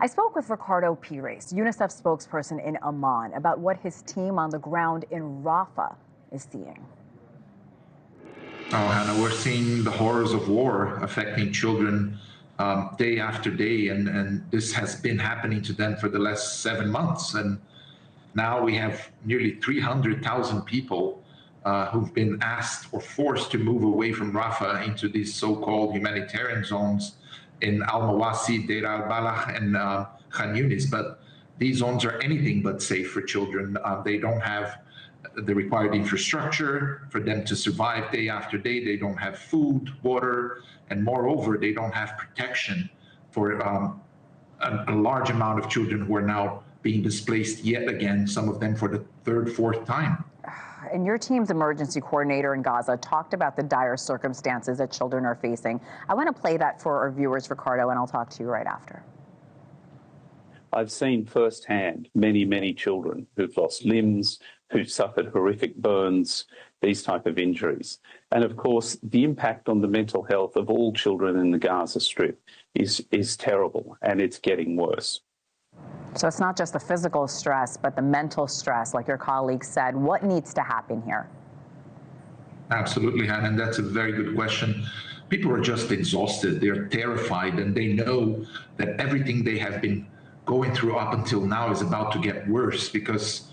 I spoke with Ricardo Pires, UNICEF spokesperson in Amman, about what his team on the ground in Rafah is seeing. Oh, Hannah, we're seeing the horrors of war affecting children day after day, and this has been happening to them for the last 7 months. And now we have nearly 300,000 people who've been asked or forced to move away from Rafah into these so-called humanitarian zones in Al-Mawasi, Deir al-Balah, and Khan Yunis. But these zones are anything but safe for children. They don't have the required infrastructure for them to survive day after day. They don't have food, water, and moreover, they don't have protection for a large amount of children who are now being displaced yet again, some of them for the third, fourth time. And your team's emergency coordinator in Gaza talked about the dire circumstances that children are facing. I want to play that for our viewers, Ricardo, and I'll talk to you right after. I've seen firsthand many children who've lost limbs, who've suffered horrific burns, these type of injuries. And of course, the impact on the mental health of all children in the Gaza Strip is terrible, and it's getting worse. So it's not just the physical stress, but the mental stress, like your colleague said. What needs to happen here? Absolutely, Hannah, and that's a very good question. People are just exhausted. They're terrified, and they know that everything they have been going through up until now is about to get worse, because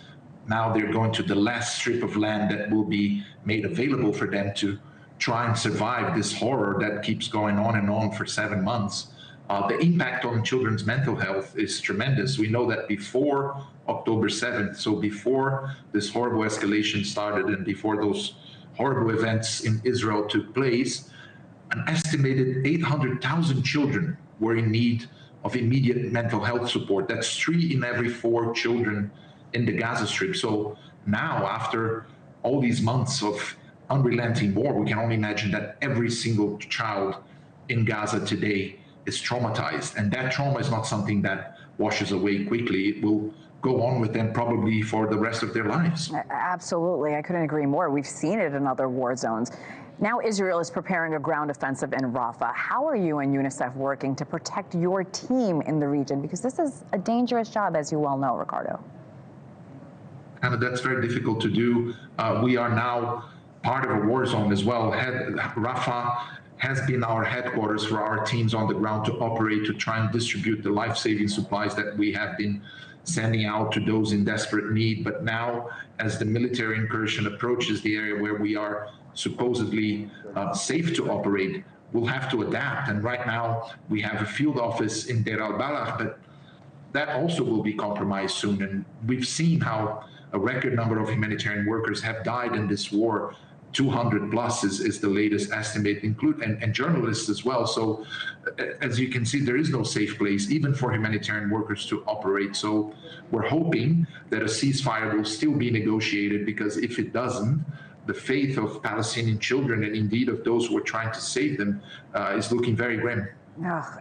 now they're going to the last strip of land that will be made available for them to try and survive this horror that keeps going on and on for 7 months. The impact on children's mental health is tremendous. We know that before October 7th, so before this horrible escalation started and before those horrible events in Israel took place, an estimated 800,000 children were in need of immediate mental health support. That's 3 in every 4 children in the Gaza Strip. So now, after all these months of unrelenting war, we can only imagine that every single child in Gaza today is traumatized. And that trauma is not something that washes away quickly. It will go on with them probably for the rest of their lives. Absolutely. I couldn't agree more. We've seen it in other war zones. Now Israel is preparing a ground offensive in Rafah. How are you and UNICEF working to protect your team in the region? Because this is a dangerous job, as you well know, Ricardo. And that's very difficult to do. We are now part of a war zone as well. Rafah has been our headquarters for our teams on the ground to operate, to try and distribute the life-saving supplies that we have been sending out to those in desperate need. But now, as the military incursion approaches the area where we are supposedly safe to operate, we'll have to adapt. And right now, we have a field office in Deir al-Balah, but that also will be compromised soon. And we've seen how a record number of humanitarian workers have died in this war. 200 plus is the latest estimate, and journalists as well. So as you can see, there is no safe place, even for humanitarian workers to operate. So we're hoping that a ceasefire will still be negotiated, because if it doesn't, the fate of Palestinian children, and indeed of those who are trying to save them, is looking very grim.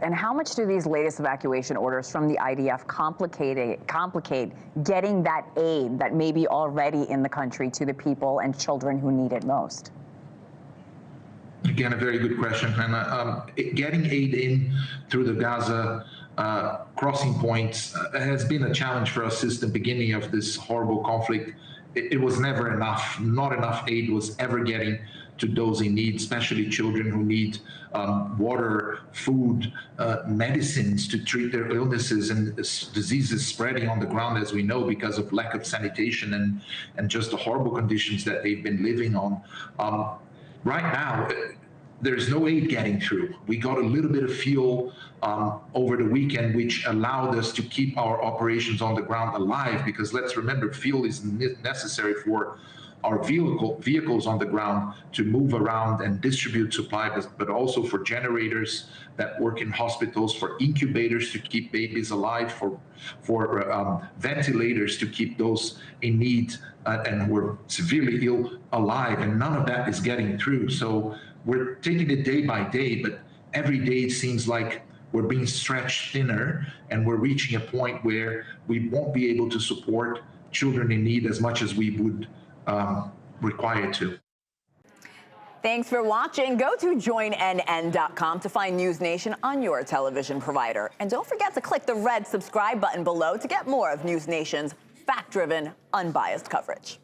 And how much do these latest evacuation orders from the IDF complicate getting that aid that may be already in the country to the people and children who need it most? Again, a very good question, Hannah. Getting aid in through the Gaza crossing points has been a challenge for us since the beginning of this horrible conflict. It was never enough. Not enough aid was ever getting to those in need, especially children who need water, food, medicines to treat their illnesses and diseases spreading on the ground, as we know, because of lack of sanitation and just the horrible conditions that they've been living on. Right now, there's no aid getting through. We got a little bit of fuel over the weekend, which allowed us to keep our operations on the ground alive, because let's remember, fuel is necessary for our vehicles on the ground to move around and distribute supplies, but also for generators that work in hospitals, for incubators to keep babies alive, for ventilators to keep those in need and who are severely ill alive, and none of that is getting through. So we're taking it day by day, but every day it seems like we're being stretched thinner, and we're reaching a point where we won't be able to support children in need as much as we would required to. Thanks for watching. Go to joinnn.com to find NewsNation on your television provider. And don't forget to click the red subscribe button below to get more of NewsNation's fact-driven, unbiased coverage.